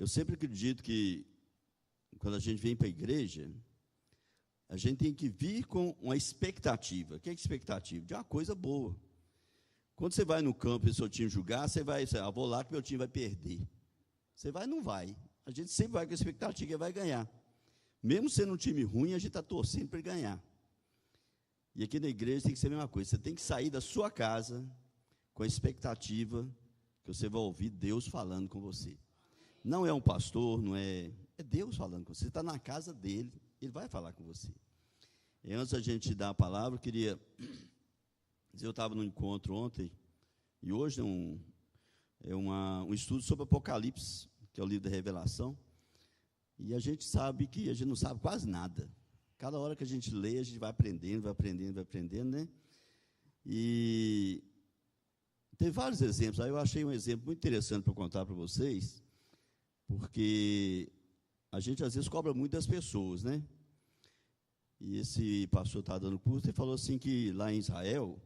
Eu sempre acredito que, quando a gente vem para a igreja, a gente tem que vir com uma expectativa. O que é expectativa? De uma coisa boa. Quando você vai no campo e o seu time jogar, você vai, vou lá que meu time vai perder. Você vai, não vai. A gente sempre vai com a expectativa que ele vai ganhar. Mesmo sendo um time ruim, a gente está torcendo para ele ganhar. E aqui na igreja tem que ser a mesma coisa. Você tem que sair da sua casa com a expectativa que você vai ouvir Deus falando com você. Não é um pastor, não é... É Deus falando com você. Você está na casa dele, ele vai falar com você. E antes da gente dar a palavra, eu queria dizer, eu estava num encontro ontem, e hoje é um estudo sobre Apocalipse, que é o livro da Revelação, e a gente sabe que a gente não sabe quase nada. Cada hora que a gente lê, a gente vai aprendendo, né? E tem vários exemplos. Aí eu achei um exemplo muito interessante para contar para vocês, porque a gente às vezes cobra muito das pessoas, né? E esse pastor está dando curso, ele falou assim que lá em Israel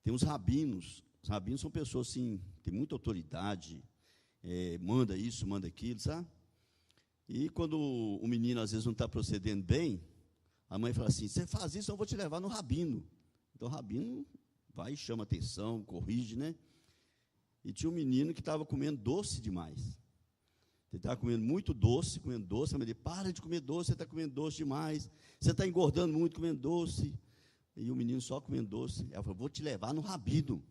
tem uns rabinos. Os rabinos são pessoas assim, tem muita autoridade, manda isso, manda aquilo, sabe? E quando o menino às vezes não está procedendo bem, a mãe fala assim: você faz isso, eu vou te levar no rabino. Então o rabino vai e chama atenção, corrige, né? E tinha um menino que estava comendo doce demais. Ele estava comendo muito doce, a mãe dele: para de comer doce, você está comendo doce demais, você está engordando muito comendo doce. E o menino só comendo doce. Ela falou: vou te levar no rabino.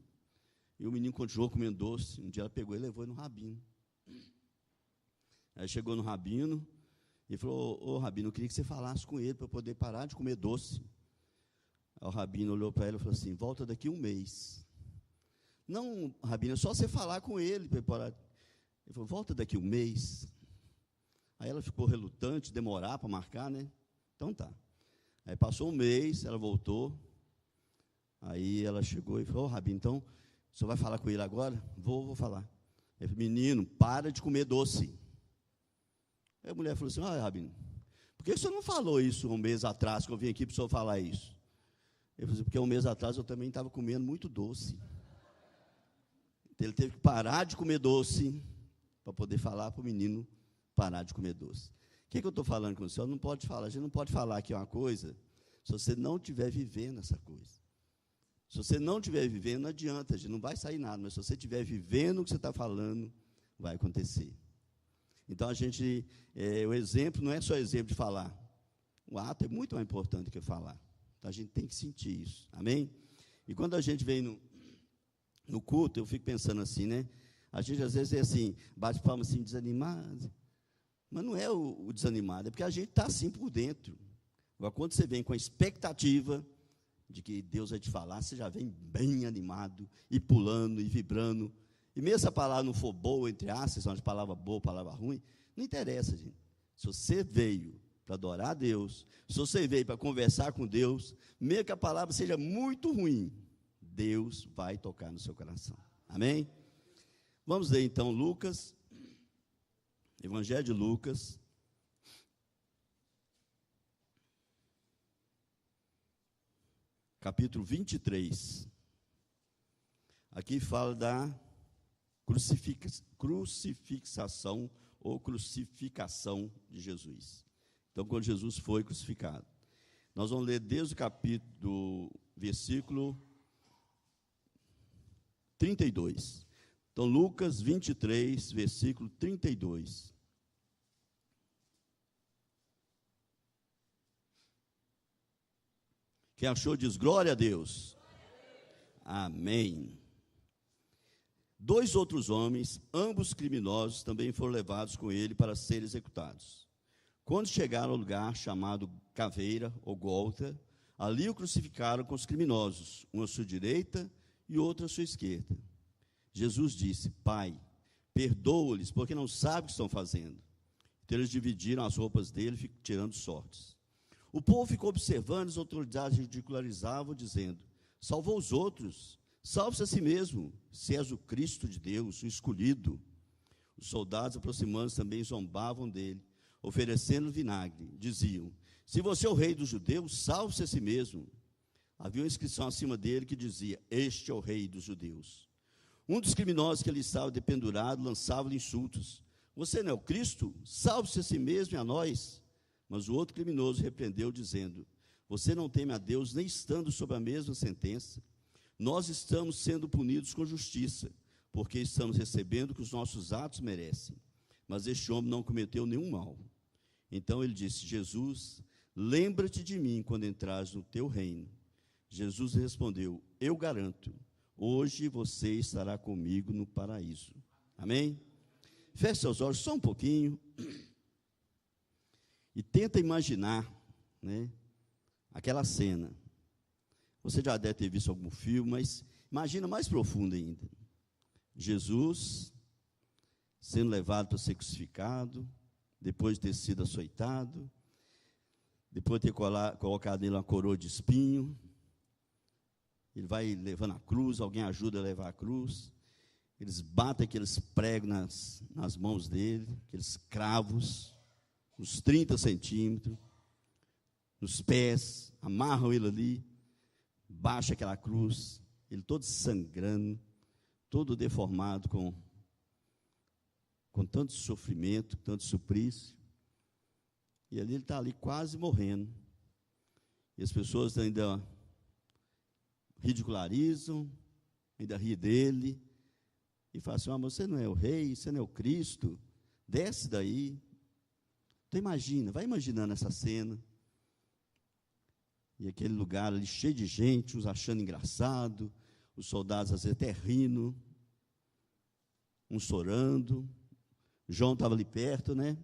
E o menino continuou comendo doce. Um dia ela pegou e levou ele no rabino. Aí chegou no rabino e falou: ô rabino, eu queria que você falasse com ele para eu poder parar de comer doce. Aí o rabino olhou para ela e falou assim: volta daqui 1 mês. Não, rabino, é só você falar com ele para ele parar. Ele falou: volta daqui 1 mês. Aí ela ficou relutante, demorar para marcar, né? Então tá. Aí passou 1 mês, ela voltou. Aí ela chegou e falou: ô rabino, então, o senhor vai falar com ele agora? Vou falar. Ele falou: menino, para de comer doce. Aí a mulher falou assim: ah, rabino, por que o senhor não falou isso 1 mês atrás, que eu vim aqui para o senhor falar isso? Ele falou assim: porque 1 mês atrás eu também estava comendo muito doce. Então, ele teve que parar de comer doce para poder falar para o menino parar de comer doce. O que eu estou falando com o senhor? Não pode falar, a gente não pode falar aqui uma coisa se você não estiver vivendo essa coisa. Se você não estiver vivendo, não adianta, a gente não vai sair nada, mas se você estiver vivendo o que você está falando, vai acontecer. Então, a gente, o exemplo não é só exemplo de falar. O ato é muito mais importante que falar. Então, a gente tem que sentir isso, amém? E quando a gente vem no culto, eu fico pensando assim, né? A gente, às vezes, é assim, bate palma assim, desanimado. Mas não é o desanimado, é porque a gente está assim por dentro. Agora, quando você vem com a expectativa de que Deus vai te falar, você já vem bem animado, e pulando, e vibrando. E mesmo se a palavra não for boa, entre aspas, são as palavras boas, palavra ruim, não interessa, gente. Se você veio para adorar a Deus, se você veio para conversar com Deus, mesmo que a palavra seja muito ruim, Deus vai tocar no seu coração. Amém? Vamos ler então Lucas, Evangelho de Lucas, capítulo 23. Aqui fala da crucifixação ou crucificação de Jesus. Então, quando Jesus foi crucificado. Nós vamos ler desde o capítulo, versículo 32. Então, Lucas 23, versículo 32. Quem achou diz glória a Deus. Amém. 2 outros homens, ambos criminosos, também foram levados com ele para serem executados. Quando chegaram ao lugar chamado Caveira, ou Gólgota, ali o crucificaram com os criminosos, um à sua direita e outro à sua esquerda. Jesus disse: Pai, perdoa-lhes, porque não sabem o que estão fazendo. Então eles dividiram as roupas dele, tirando sortes. O povo ficou observando, as autoridades ridicularizavam, dizendo: salvou os outros, salve-se a si mesmo, se és o Cristo de Deus, o escolhido. Os soldados, aproximando-se, também zombavam dele, oferecendo vinagre. Diziam: se você é o rei dos judeus, salve-se a si mesmo. Havia uma inscrição acima dele que dizia: este é o rei dos judeus. Um dos criminosos que ali estava dependurado lançava-lhe insultos. Você não é o Cristo? Salve-se a si mesmo e a nós. Mas o outro criminoso repreendeu, dizendo: você não teme a Deus, nem estando sob a mesma sentença? Nós estamos sendo punidos com justiça, porque estamos recebendo o que os nossos atos merecem. Mas este homem não cometeu nenhum mal. Então ele disse: Jesus, lembra-te de mim quando entrares no teu reino. Jesus respondeu: eu garanto, hoje você estará comigo no paraíso. Amém? Feche seus olhos só um pouquinho e tenta imaginar, né, aquela cena. Você já deve ter visto algum filme, mas imagina mais profundo ainda. Jesus sendo levado para ser crucificado, depois de ter sido açoitado, depois de ter colocado nele uma coroa de espinho. Ele vai levando a cruz, alguém ajuda a levar a cruz. Eles batem aqueles pregos nas mãos dele, aqueles cravos, uns 30 centímetros, nos pés, amarram ele ali, baixa aquela cruz, ele todo sangrando, todo deformado com tanto sofrimento, tanto suplício. E ali ele está ali quase morrendo. E as pessoas ainda ridicularizam, ainda riem dele, e falam assim: mas você não é o rei, você não é o Cristo, desce daí. Então imagina, vai imaginando essa cena, e aquele lugar ali cheio de gente, uns achando engraçado, os soldados às vezes até rindo, uns chorando. João estava ali perto, né,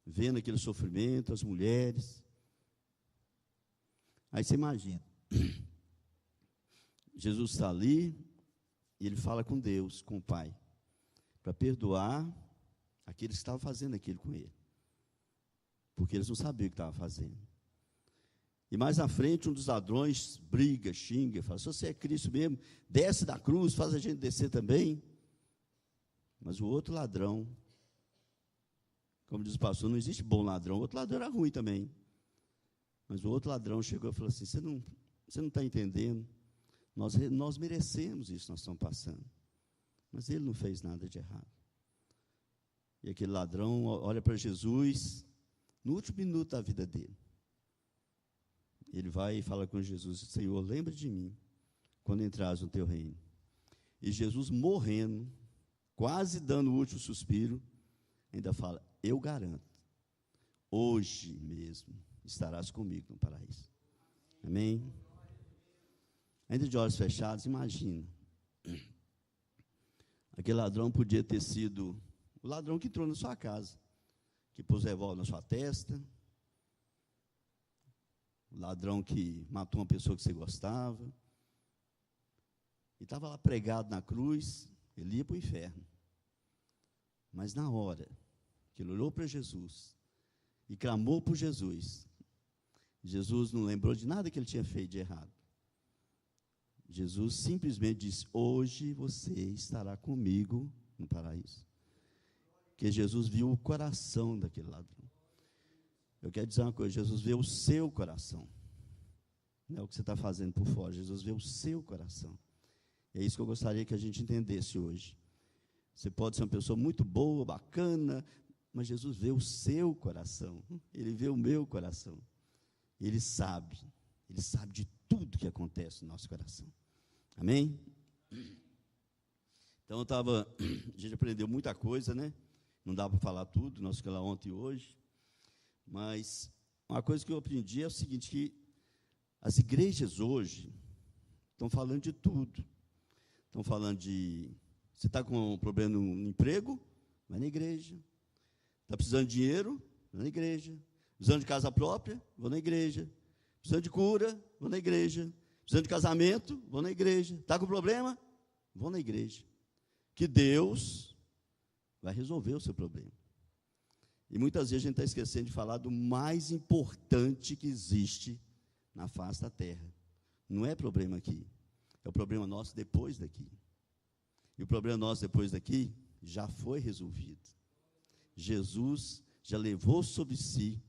vendo aquele sofrimento, as mulheres. Aí você imagina, Jesus está ali, e ele fala com Deus, com o Pai, para perdoar aqueles que estavam fazendo aquilo com ele, porque eles não sabiam o que estavam fazendo. E mais à frente, um dos ladrões briga, xinga, fala: se você é Cristo mesmo, desce da cruz, faz a gente descer também. Mas o outro ladrão, como diz o pastor, não existe bom ladrão, o outro ladrão era ruim também. Mas o outro ladrão chegou e falou assim: você não está entendendo, nós merecemos isso, nós estamos passando. Mas ele não fez nada de errado. E aquele ladrão olha para Jesus, no último minuto da vida dele. Ele vai e fala com Jesus: Senhor, lembra de mim quando entrares no teu reino. E Jesus, morrendo, quase dando o último suspiro, ainda fala: eu garanto, hoje mesmo estarás comigo no paraíso. Amém? Ainda de olhos fechados, imagina. Aquele ladrão podia ter sido o ladrão que entrou na sua casa, que pôs revólver na sua testa, o ladrão que matou uma pessoa que você gostava, e estava lá pregado na cruz, ele ia para o inferno. Mas na hora que ele olhou para Jesus e clamou por Jesus, Jesus não lembrou de nada que ele tinha feito de errado. Jesus simplesmente disse: hoje você estará comigo no paraíso. Porque Jesus viu o coração daquele ladrão. Eu quero dizer uma coisa: Jesus vê o seu coração, não é o que você está fazendo por fora. Jesus vê o seu coração. É isso que eu gostaria que a gente entendesse hoje. Você pode ser uma pessoa muito boa, bacana, mas Jesus vê o seu coração. Ele vê o meu coração. Ele sabe de tudo que acontece no nosso coração. Amém? Então a gente aprendeu muita coisa, né? Não dá para falar tudo, nós ficamos lá ontem e hoje. Mas uma coisa que eu aprendi é o seguinte, que as igrejas hoje estão falando de tudo. Estão falando de: você está com um problema no emprego? Vai na igreja. Está precisando de dinheiro? Vai na igreja. Precisando de casa própria? Vou na igreja. Precisando de cura? Vou na igreja. Precisando de casamento? Vou na igreja. Está com problema? Vou na igreja. Que Deus vai resolver o seu problema. E muitas vezes a gente está esquecendo de falar do mais importante que existe na face da terra. Não é problema aqui, é o problema nosso depois daqui. E o problema nosso depois daqui já foi resolvido. Jesus já levou sobre si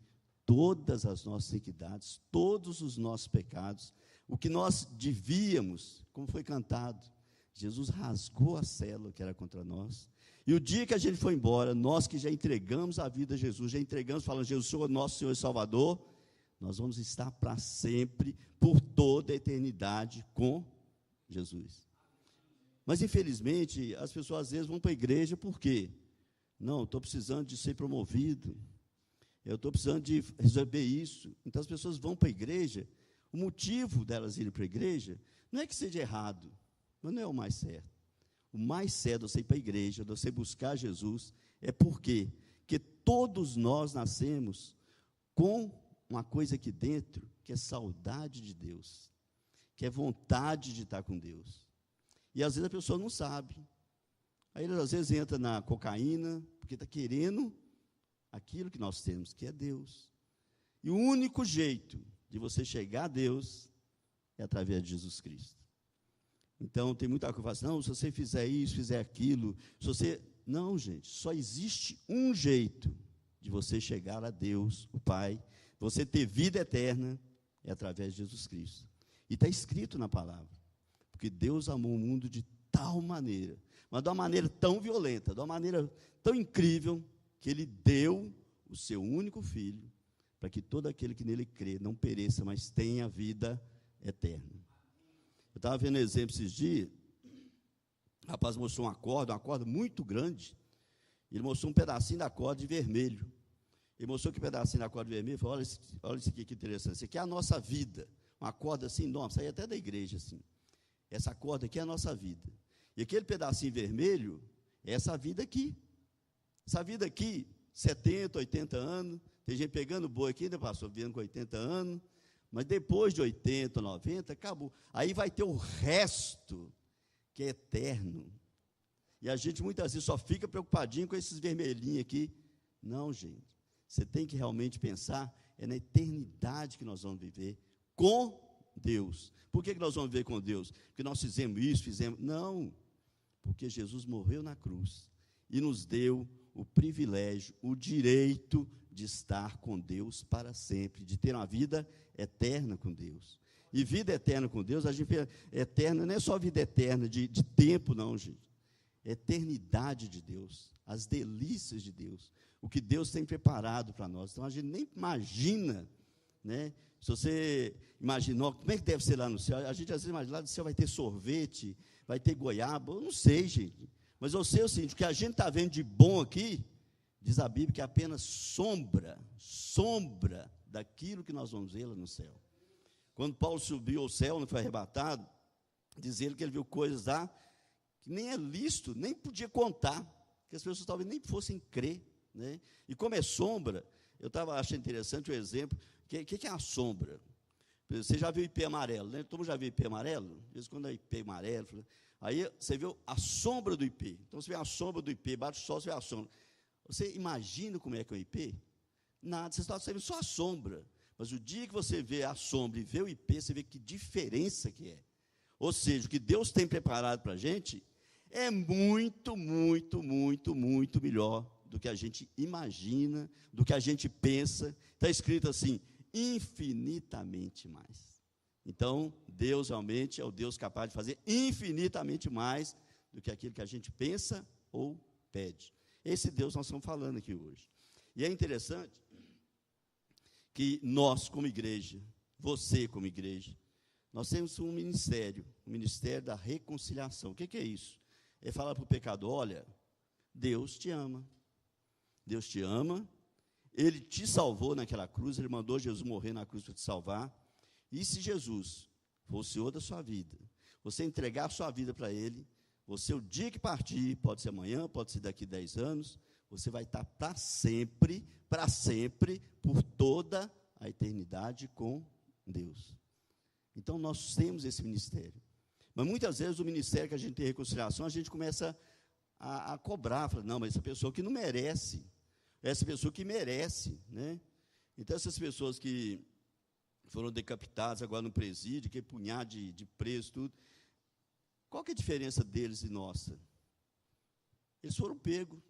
todas as nossas iniquidades, todos os nossos pecados, o que nós devíamos, como foi cantado, Jesus rasgou a célula que era contra nós. E o dia que a gente foi embora, nós que já entregamos a vida a Jesus, já entregamos, falando, Jesus, Senhor, nosso Senhor e Salvador, nós vamos estar para sempre, por toda a eternidade, com Jesus. Mas, infelizmente, as pessoas às vezes vão para a igreja, por quê? Não, estou precisando de ser promovido, eu estou precisando de resolver isso. Então, as pessoas vão para a igreja, o motivo delas irem para a igreja, não é que seja errado, mas não é o mais certo. O mais certo é você ir para a igreja, você buscar Jesus, é por quê? Porque todos nós nascemos com uma coisa aqui dentro, que é saudade de Deus, que é vontade de estar com Deus. E às vezes a pessoa não sabe. Aí às vezes entra na cocaína, porque está querendo aquilo que nós temos, que é Deus. E o único jeito de você chegar a Deus é através de Jesus Cristo. Então, tem muita coisa que fala assim, não, se você fizer isso, fizer aquilo, se você... Não, gente, só existe um jeito de você chegar a Deus, o Pai, você ter vida eterna, é através de Jesus Cristo. E está escrito na palavra, porque Deus amou o mundo de tal maneira, mas de uma maneira tão violenta, de uma maneira tão incrível, que Ele deu o seu único Filho, para que todo aquele que nele crê não pereça, mas tenha vida eterna. Eu estava vendo exemplo esses dias, o rapaz mostrou uma corda muito grande, ele mostrou um pedacinho da corda de vermelho. Ele mostrou que pedacinho da corda de vermelho, falou, olha isso aqui que interessante, isso aqui é a nossa vida, uma corda assim enorme, saía até da igreja assim. Essa corda aqui é a nossa vida. E aquele pedacinho vermelho é essa vida aqui. Essa vida aqui, 70, 80 anos, tem gente pegando boi aqui, ainda passou vivendo com 80 anos, mas depois de 80, 90, acabou. Aí vai ter o resto, que é eterno. E a gente muitas vezes só fica preocupadinho com esses vermelhinhos aqui. Não, gente. Você tem que realmente pensar, é na eternidade que nós vamos viver com Deus. Por que nós vamos viver com Deus? Porque nós fizemos isso, fizemos... Não, porque Jesus morreu na cruz e nos deu o privilégio, o direito de estar com Deus para sempre, de ter uma vida eterna com Deus. E vida eterna com Deus, a gente eterna não é só vida eterna de tempo, não, gente. É eternidade de Deus, as delícias de Deus, o que Deus tem preparado para nós. Então, a gente nem imagina, né? Se você imaginou, como é que deve ser lá no céu? A gente às vezes imagina, lá no céu vai ter sorvete, vai ter goiaba, eu não sei, gente. Mas eu sei o seguinte, o que a gente está vendo de bom aqui, diz a Bíblia que é apenas sombra daquilo que nós vamos ver lá no céu. Quando Paulo subiu ao céu, não foi arrebatado, diz ele que ele viu coisas lá que nem é lícito, nem podia contar, que as pessoas talvez nem fossem crer, né? E como é sombra, eu estava achando interessante o exemplo, o que é a sombra? Você já viu IP amarelo, né? Todo mundo já viu IP amarelo? Às vezes quando é IP amarelo, aí você viu a sombra do IP. Então você vê a sombra do IP, bate o sol, você vê a sombra. Você imagina como é que é o IP? Nada, você está vendo só a sombra. Mas o dia que você vê a sombra e vê o IP, você vê que diferença que é. Ou seja, o que Deus tem preparado para a gente é muito, muito, muito, muito melhor do que a gente imagina, do que a gente pensa. Está escrito assim, infinitamente mais. Então, Deus realmente é o Deus capaz de fazer infinitamente mais do que aquilo que a gente pensa ou pede. Esse Deus nós estamos falando aqui hoje. E é interessante que nós, como igreja, você como igreja, nós temos um ministério, o ministério da reconciliação. O que é isso? É falar para o pecador, olha, Deus te ama. Deus te ama, Ele te salvou naquela cruz, Ele mandou Jesus morrer na cruz para te salvar. E se Jesus for o Senhor da sua vida, você entregar a sua vida para Ele, você, o dia que partir, pode ser amanhã, pode ser daqui 10 anos, você vai estar para sempre, por toda a eternidade com Deus. Então, nós temos esse ministério. Mas, muitas vezes, o ministério que a gente tem reconciliação, a gente começa a cobrar, fala, não, mas essa pessoa que não merece, essa pessoa que merece, né? Então, essas pessoas que foram decapitadas agora no presídio, que é punhado de preso, tudo, qual que é a diferença deles e nossa? Eles foram pegos,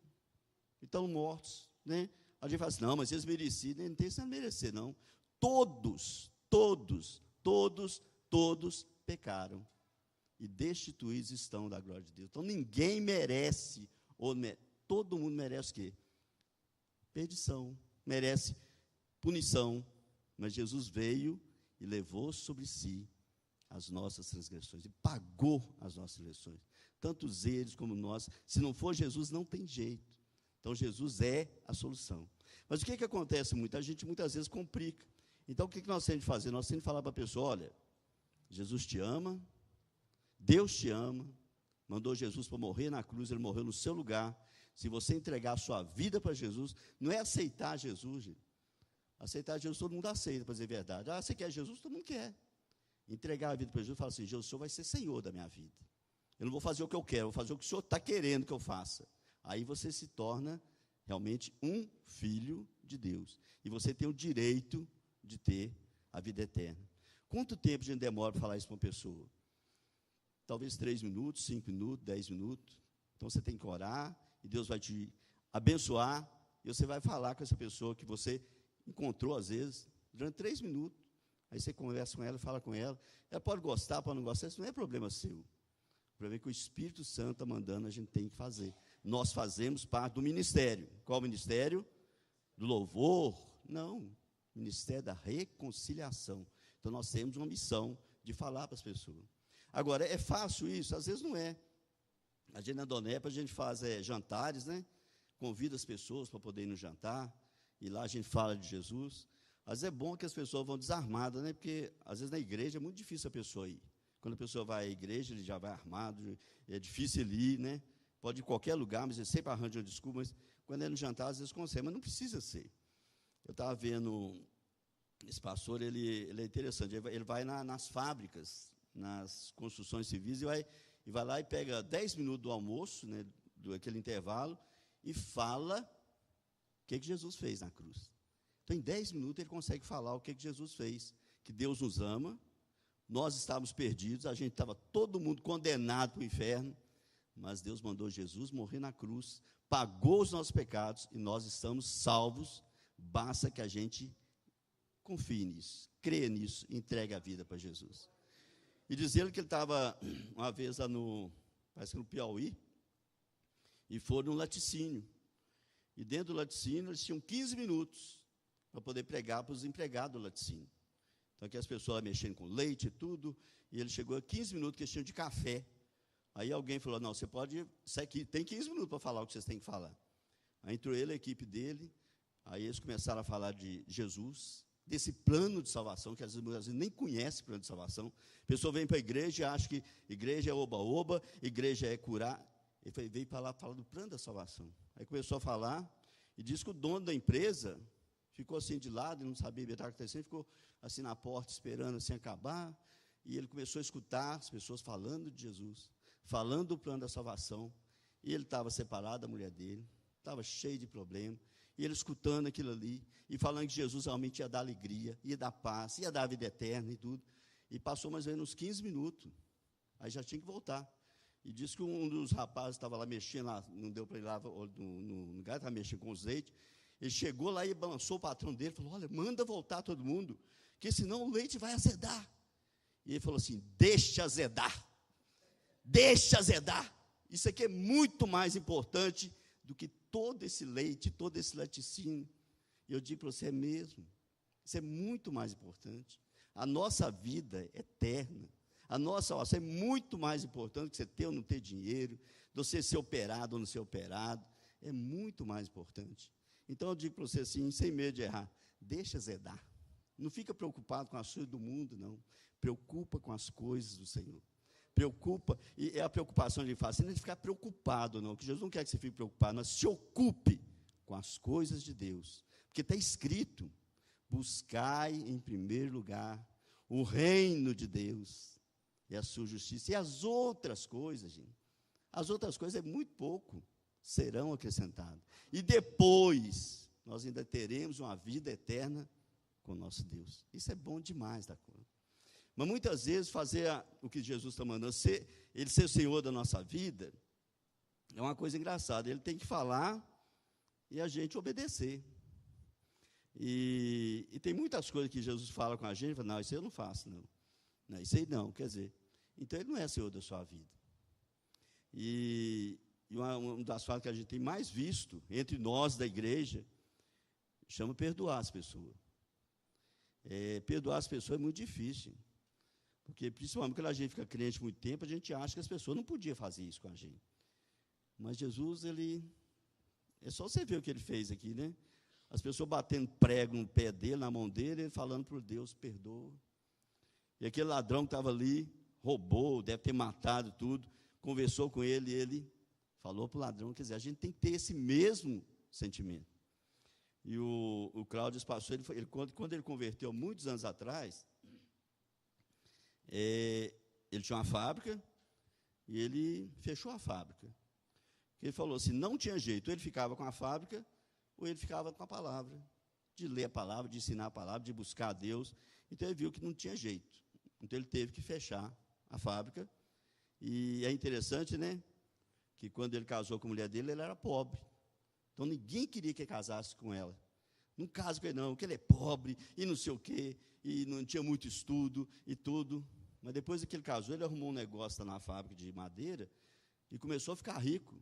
e estão mortos, né? A gente fala assim, não, mas eles mereciam, não tem isso a merecer, não. Todos pecaram, e destituídos estão da glória de Deus. Então, ninguém merece, todo mundo merece o quê? Perdição, merece punição, mas Jesus veio e levou sobre si as nossas transgressões, e pagou as nossas transgressões, tanto eles como nós. Se não for Jesus, não tem jeito. Então, Jesus é a solução. Mas o que acontece muito? A gente muitas vezes complica. Então, o que nós temos de fazer? Nós temos de falar para a pessoa: olha, Jesus te ama, Deus te ama, mandou Jesus para morrer na cruz, ele morreu no seu lugar. Se você entregar a sua vida para Jesus, não é aceitar Jesus, gente. Aceitar Jesus todo mundo aceita, para dizer a verdade. Ah, você quer Jesus? Todo mundo quer. Entregar a vida para Jesus e falar assim: Jesus, o Senhor vai ser Senhor da minha vida. Eu não vou fazer o que eu quero, eu vou fazer o que o Senhor está querendo que eu faça. Aí você se torna realmente um filho de Deus. E você tem o direito de ter a vida eterna. Quanto tempo a gente demora para falar isso para uma pessoa? Talvez 3 minutos, 5 minutos, 10 minutos. Então você tem que orar, e Deus vai te abençoar, e você vai falar com essa pessoa que você encontrou, às vezes, durante 3 minutos. Aí você conversa com ela, fala com ela. Ela pode gostar, pode não gostar, isso não é problema seu. O problema é que o Espírito Santo está mandando, a gente tem que fazer. Nós fazemos parte do ministério. Qual ministério? Do louvor? Não. Ministério da reconciliação. Então, nós temos uma missão de falar para as pessoas. Agora, é fácil isso? Às vezes não é. A gente na Donepa, a gente faz jantares, né? Convida as pessoas para poderem ir no jantar, e lá a gente fala de Jesus. Às vezes é bom que as pessoas vão desarmadas, né? Porque, às vezes, na igreja é muito difícil a pessoa ir. Quando a pessoa vai à igreja, ele já vai armado, é difícil ele ir, né? Pode ir em qualquer lugar, mas ele sempre arranja uma desculpa, mas quando é no jantar, às vezes consegue, mas não precisa ser. Eu estava vendo, esse pastor, ele é interessante, ele vai nas fábricas, nas construções civis, e vai lá e pega 10 minutos do almoço, né, daquele intervalo, e fala o que Jesus fez na cruz. Então, em 10 minutos, ele consegue falar o que Jesus fez, que Deus nos ama, nós estávamos perdidos, a gente estava todo mundo condenado para o inferno, mas Deus mandou Jesus morrer na cruz, pagou os nossos pecados, e nós estamos salvos. Basta que a gente confie nisso, creia nisso, entregue a vida para Jesus. E diz ele que ele estava uma vez lá parece que no Piauí, e foram no laticínio. E dentro do laticínio eles tinham 15 minutos para poder pregar para os empregados do laticínio. Então aqui as pessoas mexendo com leite e tudo, e ele chegou a 15 minutos que eles tinham de café. Aí alguém falou: não, você pode, tem 15 minutos para falar o que vocês têm que falar. Aí entrou ele, a equipe dele, aí eles começaram a falar de Jesus, desse plano de salvação, que às vezes nem conhece o plano de salvação. A pessoa vem para a igreja e acha que igreja é oba-oba, igreja é curar. Ele veio para lá falar do plano da salvação. Aí começou a falar, e disse que o dono da empresa ficou assim de lado, e não sabia o que estava acontecendo, ficou assim na porta, esperando assim acabar, e ele começou a escutar as pessoas falando de Jesus, falando do plano da salvação, e ele estava separado da mulher dele, estava cheio de problemas, e ele escutando aquilo ali, e falando que Jesus realmente ia dar alegria, ia dar paz, ia dar a vida eterna e tudo, e passou mais ou menos uns 15 minutos, aí já tinha que voltar, e disse que um dos rapazes estava lá mexendo, lá, não deu para ir lá no lugar, estava mexendo com os leites, ele chegou lá e balançou o patrão dele, falou: olha, manda voltar todo mundo, porque senão o leite vai azedar. E ele falou assim: deixa azedar, isso aqui é muito mais importante do que todo esse leite, todo esse laticínio. E eu digo para você: é mesmo, isso é muito mais importante. A nossa vida é eterna, a nossa salvação é muito mais importante que você ter ou não ter dinheiro, de você ser operado ou não ser operado, é muito mais importante. Então eu digo para você assim, sem medo de errar: deixa azedar, não fica preocupado com as coisas do mundo, não, preocupa com as coisas do Senhor. Preocupa, e é a preocupação de fazer, não é de ficar preocupado, não, que Jesus não quer que você fique preocupado, mas se ocupe com as coisas de Deus, porque está escrito: buscai em primeiro lugar o reino de Deus e a sua justiça, e as outras coisas, gente, as outras coisas é muito pouco, serão acrescentadas, e depois nós ainda teremos uma vida eterna com o nosso Deus. Isso é bom demais da conta. Mas muitas vezes fazer o que Jesus está mandando, ele ser o Senhor da nossa vida, é uma coisa engraçada. Ele tem que falar e a gente obedecer. E tem muitas coisas que Jesus fala com a gente, fala: não, isso aí eu não faço, não. Não, isso aí não, quer dizer, então ele não é Senhor da sua vida. E uma das falas que a gente tem mais visto entre nós da igreja, chama perdoar as pessoas. Perdoar as pessoas é muito difícil, porque principalmente quando a gente fica crente muito tempo, a gente acha que as pessoas não podiam fazer isso com a gente. Mas Jesus, é só você ver o que ele fez aqui, né? As pessoas batendo prego no pé dele, na mão dele, ele falando para Deus, perdoa. E aquele ladrão que estava ali, roubou, deve ter matado tudo, conversou com ele, e ele falou para o ladrão, quer dizer, a gente tem que ter esse mesmo sentimento. E o Cláudio passou, quando ele converteu muitos anos atrás, ele tinha uma fábrica, e ele fechou a fábrica. Ele falou assim, não tinha jeito, ou ele ficava com a fábrica, ou ele ficava com a palavra, de ler a palavra, de ensinar a palavra, de buscar a Deus. Então ele viu que não tinha jeito. Então ele teve que fechar a fábrica. E é interessante, né, que quando ele casou com a mulher dele, ele era pobre. Então ninguém queria que ele casasse com ela. Não casa com ele não, porque ele é pobre, e não sei o quê, e não tinha muito estudo, e tudo. Mas depois que ele casou, ele arrumou um negócio lá na fábrica de madeira, e começou a ficar rico.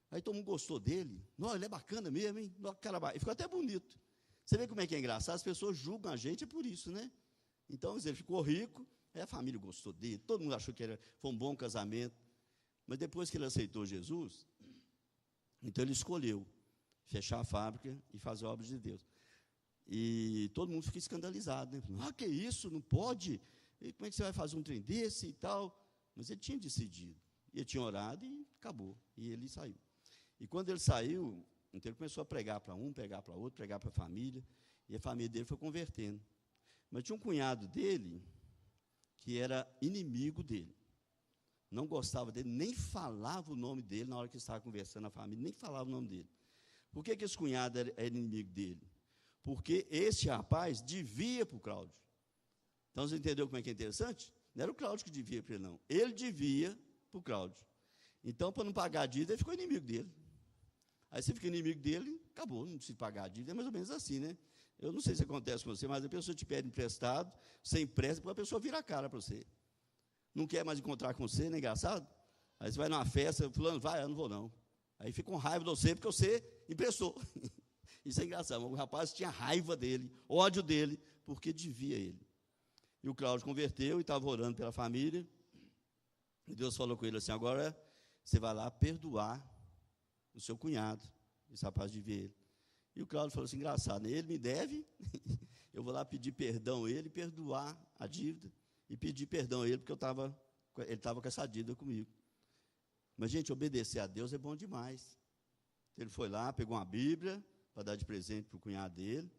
Aí todo mundo gostou dele. Não, ele é bacana mesmo, hein? Não, cara, e ficou até bonito. Você vê como é que é engraçado? As pessoas julgam a gente, é por isso, né? Então, ele ficou rico, aí a família gostou dele, todo mundo achou que foi um bom casamento. Mas depois que ele aceitou Jesus, então ele escolheu fechar a fábrica e fazer a obra de Deus. E todo mundo fica escandalizado, né? Que isso? Não pode? E como é que você vai fazer um trem desse e tal? Mas ele tinha decidido. Ele tinha orado e acabou. E ele saiu. E quando ele saiu, então ele começou a pregar para um, pregar para outro, pregar para a família, e a família dele foi convertendo. Mas tinha um cunhado dele que era inimigo dele. Não gostava dele, nem falava o nome dele na hora que estava conversando a família, nem falava o nome dele. Por que esse cunhado era inimigo dele? Porque esse rapaz devia para o Cláudio. Então, você entendeu como é que é interessante? Não era o Cláudio que devia para ele, não. Ele devia para o Cláudio. Então, para não pagar a dívida, ele ficou inimigo dele. Aí você fica inimigo dele, acabou, não precisa pagar a dívida, é mais ou menos assim, né? Eu não sei se acontece com você, mas a pessoa te pede emprestado, você empresta, depois a pessoa vira a cara para você. Não quer mais encontrar com você, não é engraçado? Aí você vai numa festa, fulano, vai, eu não vou não. Aí fica com raiva de você, porque você emprestou. Isso é engraçado, o rapaz tinha raiva dele, ódio dele, porque devia ele. E o Cláudio converteu e estava orando pela família, e Deus falou com ele assim, agora você vai lá perdoar o seu cunhado, esse rapaz devia ele. E o Cláudio falou assim, engraçado, ele me deve, eu vou lá pedir perdão a ele, perdoar a dívida, e pedir perdão a ele, porque ele estava com essa dívida comigo. Mas, gente, obedecer a Deus é bom demais. Ele foi lá, pegou uma Bíblia, para dar de presente para o cunhado dele,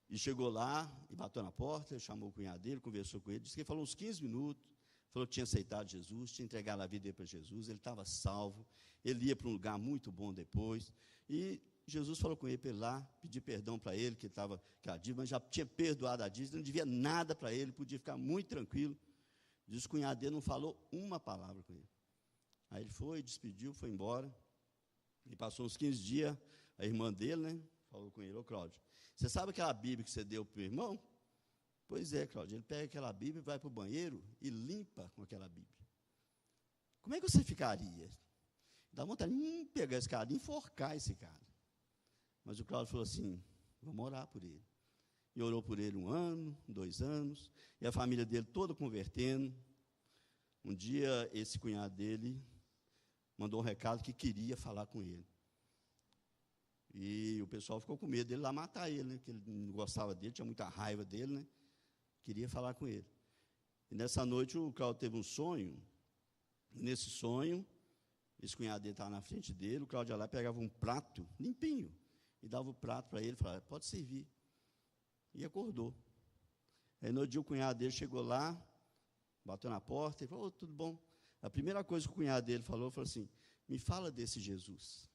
e chegou lá, e bateu na porta, chamou o cunhado dele, conversou com ele, disse que ele falou uns 15 minutos, falou que tinha aceitado Jesus, tinha entregado a vida dele para Jesus, ele estava salvo, ele ia para um lugar muito bom depois, e Jesus falou com ele para ele lá, pedir perdão para ele, que estava com a dívida, mas já tinha perdoado a dívida, não devia nada para ele, podia ficar muito tranquilo. Diz que o cunhado dele não falou uma palavra com ele. Aí ele foi, despediu, foi embora, e passou uns 15 dias, a irmã dele, né, falou com ele, ô Cláudio, você sabe aquela Bíblia que você deu para o meu irmão? Pois é, Cláudio, ele pega aquela Bíblia, vai para o banheiro e limpa com aquela Bíblia. Como é que você ficaria? Dá vontade de pegar esse cara, de enforcar esse cara. Mas o Cláudio falou assim, vamos orar por ele. E orou por ele 1 ano, 2 anos, e a família dele toda convertendo. Um dia, esse cunhado dele mandou um recado que queria falar com ele. E o pessoal ficou com medo dele lá matar ele, né? Porque ele não gostava dele, tinha muita raiva dele, né? Queria falar com ele. E nessa noite o Cláudio teve um sonho, e nesse sonho, esse cunhado dele estava na frente dele, o Cláudio ia lá, pegava um prato limpinho, e dava o prato para ele, falava, pode servir. E acordou. Aí no dia o cunhado dele chegou lá, bateu na porta, e falou, tudo bom? A primeira coisa que o cunhado dele falou assim, me fala desse Jesus.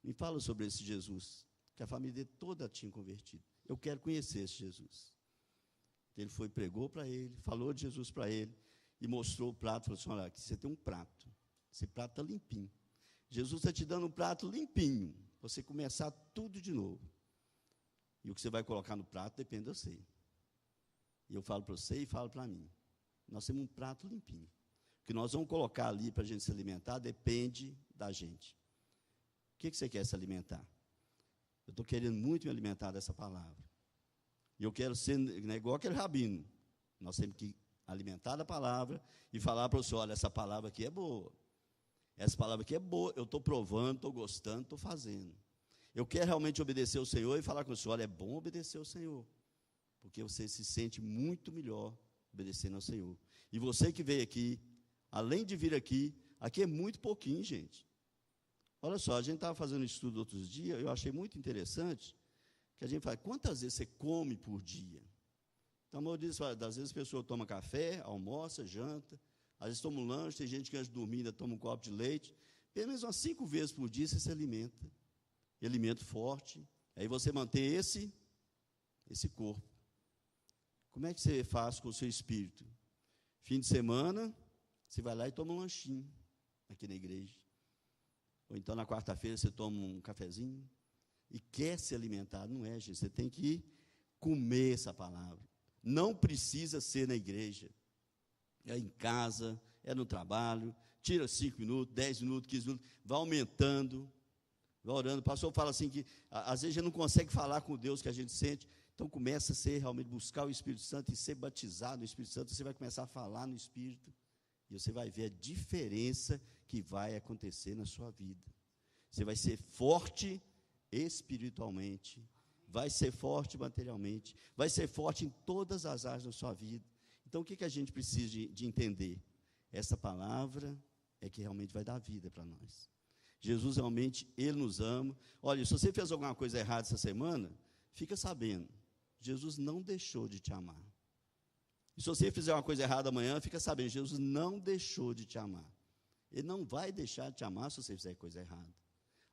Me fala sobre esse Jesus, que a família dele toda tinha convertido. Eu quero conhecer esse Jesus. Ele foi, pregou para ele, falou de Jesus para ele, e mostrou o prato, falou assim, olha, aqui você tem um prato, esse prato está limpinho. Jesus está te dando um prato limpinho, para você começar tudo de novo. E o que você vai colocar no prato depende de você. E eu falo para você e falo para mim. Nós temos um prato limpinho. O que nós vamos colocar ali para a gente se alimentar depende da gente. O que você quer se alimentar? Eu estou querendo muito me alimentar dessa palavra. E eu quero ser, né, igual aquele rabino. Nós temos que alimentar da palavra e falar para o senhor, olha, essa palavra aqui é boa. Essa palavra aqui é boa, eu estou provando, estou gostando, estou fazendo. Eu quero realmente obedecer ao Senhor e falar com o senhor, olha, é bom obedecer ao Senhor. Porque você se sente muito melhor obedecendo ao Senhor. E você que veio aqui, além de vir aqui é muito pouquinho, gente. Olha só, a gente estava fazendo um estudo outros dias, eu achei muito interessante, que a gente fala, quantas vezes você come por dia? Então, a maioria das vezes a pessoa toma café, almoça, janta, às vezes toma um lanche, tem gente que antes de dormir ainda toma um copo de leite, pelo menos umas 5 vezes por dia você se alimenta. E alimento forte, aí você mantém esse corpo. Como é que você faz com o seu espírito? Fim de semana, você vai lá e toma um lanchinho aqui na igreja. Ou então na quarta-feira você toma um cafezinho e quer se alimentar. Não é, gente, você tem que comer essa palavra. Não precisa ser na igreja. É em casa, é no trabalho, tira 5 minutos, 10 minutos, 15 minutos, vai aumentando, vai orando. O pastor fala assim que às vezes a gente não consegue falar com Deus que a gente sente, então começa a ser realmente buscar o Espírito Santo e ser batizado no Espírito Santo, você vai começar a falar no Espírito, e você vai ver a diferença que vai acontecer na sua vida. Você vai ser forte espiritualmente, vai ser forte materialmente, vai ser forte em todas as áreas da sua vida. Então, o que a gente precisa de entender? Essa palavra é que realmente vai dar vida para nós. Jesus realmente, Ele nos ama. Olha, se você fez alguma coisa errada essa semana, fica sabendo, Jesus não deixou de te amar. E se você fizer uma coisa errada amanhã, fica sabendo, Jesus não deixou de te amar. Ele não vai deixar de te amar se você fizer coisa errada.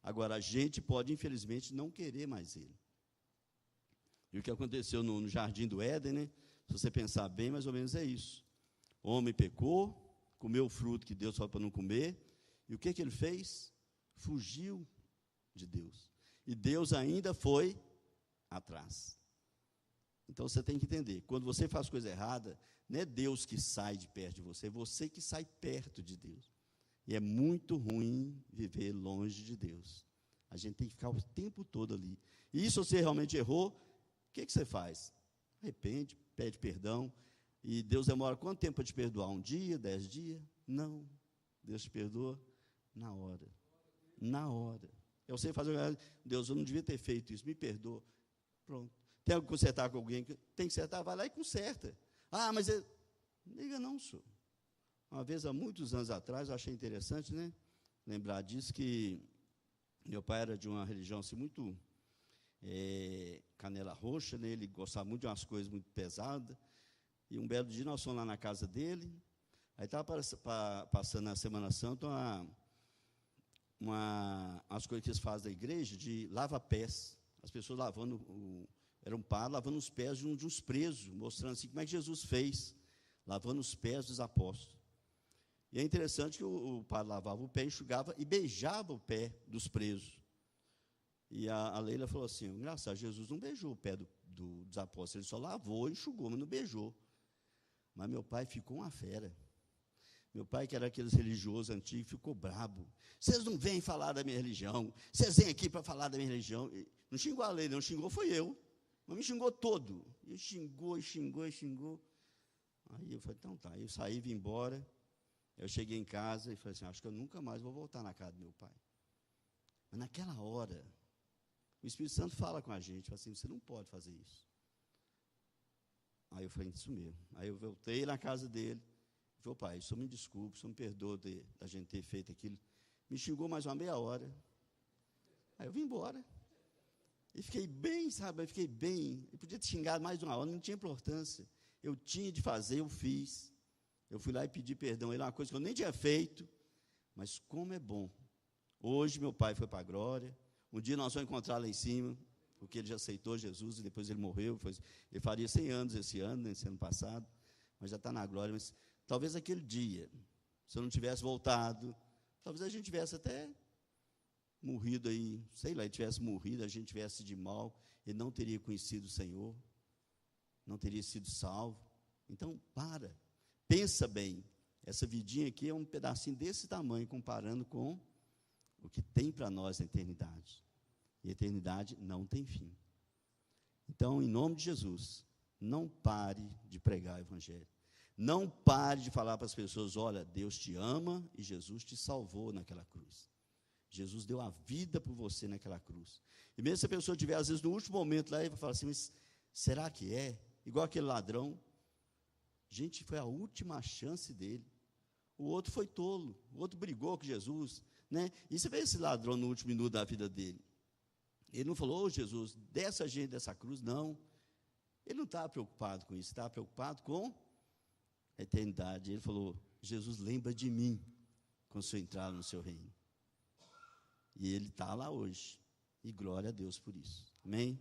Agora, a gente pode, infelizmente, não querer mais Ele. E o que aconteceu no Jardim do Éden, né? Se você pensar bem, mais ou menos é isso. O homem pecou, comeu o fruto que Deus falou para não comer, e o que ele fez? Fugiu de Deus. E Deus ainda foi atrás. Então você tem que entender, quando você faz coisa errada, não é Deus que sai de perto de você, é você que sai perto de Deus. E é muito ruim viver longe de Deus. A gente tem que ficar o tempo todo ali. E se você realmente errou, o que você faz? Arrepende, pede perdão. E Deus demora quanto tempo para te perdoar? 1 dia, 10 dias? Não. Deus te perdoa na hora. Na hora. Eu sei fazer, Deus, eu não devia ter feito isso, me perdoa. Pronto. Tem algo que consertar com alguém, tem que consertar, vai lá e conserta. Ah, mas liga não, senhor. Uma vez, há muitos anos atrás, eu achei interessante, né? Lembrar disso, que meu pai era de uma religião assim, muito canela roxa, né? Ele gostava muito de umas coisas muito pesadas. E um belo dia nós fomos lá na casa dele, aí estava passando na Semana Santa as coisas que eles fazem da igreja, de lava-pés. As pessoas lavando, era um padre lavando os pés de uns presos, mostrando assim como é que Jesus fez, lavando os pés dos apóstolos. E é interessante que o padre lavava o pé, enxugava e beijava o pé dos presos. E a Leila falou assim, engraçado, Jesus não beijou o pé dos apóstolos, ele só lavou, enxugou, mas não beijou. Mas meu pai ficou uma fera. Meu pai, que era aqueles religiosos antigos, ficou brabo. Vocês não vêm falar da minha religião, vocês vêm aqui para falar da minha religião. E não xingou a Leila, não xingou foi eu. Mas me xingou todo. E xingou. Aí eu falei, então tá. Eu saí, vim embora. Eu cheguei em casa e falei assim, acho que eu nunca mais vou voltar na casa do meu pai. Mas naquela hora, o Espírito Santo fala com a gente, fala assim, você não pode fazer isso. Aí eu falei, isso mesmo. Aí eu voltei na casa dele, e falei, pai, só me desculpe, só me perdoa da gente ter feito aquilo. Me xingou mais uma meia hora. Aí eu vim embora. E fiquei bem, sabe, eu fiquei bem. Eu podia ter xingado mais de uma hora, não tinha importância. Eu tinha de fazer, eu fiz. Eu fui lá e pedi perdão. Ele é uma coisa que eu nem tinha feito, mas como é bom. Hoje meu pai foi para a glória. Um dia nós vamos encontrar lá em cima, porque ele já aceitou Jesus e depois ele morreu. Ele faria 100 anos esse ano, esse ano passado, mas já está na glória. Mas talvez aquele dia, se eu não tivesse voltado, talvez a gente tivesse até morrido aí, sei lá, ele tivesse morrido, a gente tivesse de mal, ele não teria conhecido o Senhor, não teria sido salvo. Então, pensa bem, essa vidinha aqui é um pedacinho desse tamanho, comparando com o que tem para nós na eternidade. E a eternidade não tem fim. Então, em nome de Jesus, não pare de pregar o evangelho. Não pare de falar para as pessoas, olha, Deus te ama e Jesus te salvou naquela cruz. Jesus deu a vida por você naquela cruz. E mesmo se a pessoa estiver, às vezes, no último momento lá, e vai falar assim, mas será que é? Igual aquele ladrão. Gente, foi a última chance dele. O outro foi tolo, o outro brigou com Jesus, né? E você vê esse ladrão no último minuto da vida dele. Ele não falou, Jesus, desce a gente dessa cruz, não. Ele não estava preocupado com isso, estava preocupado com a eternidade. Ele falou, Jesus, lembra de mim, quando o Senhor entrar no seu reino. E ele está lá hoje, e glória a Deus por isso, amém?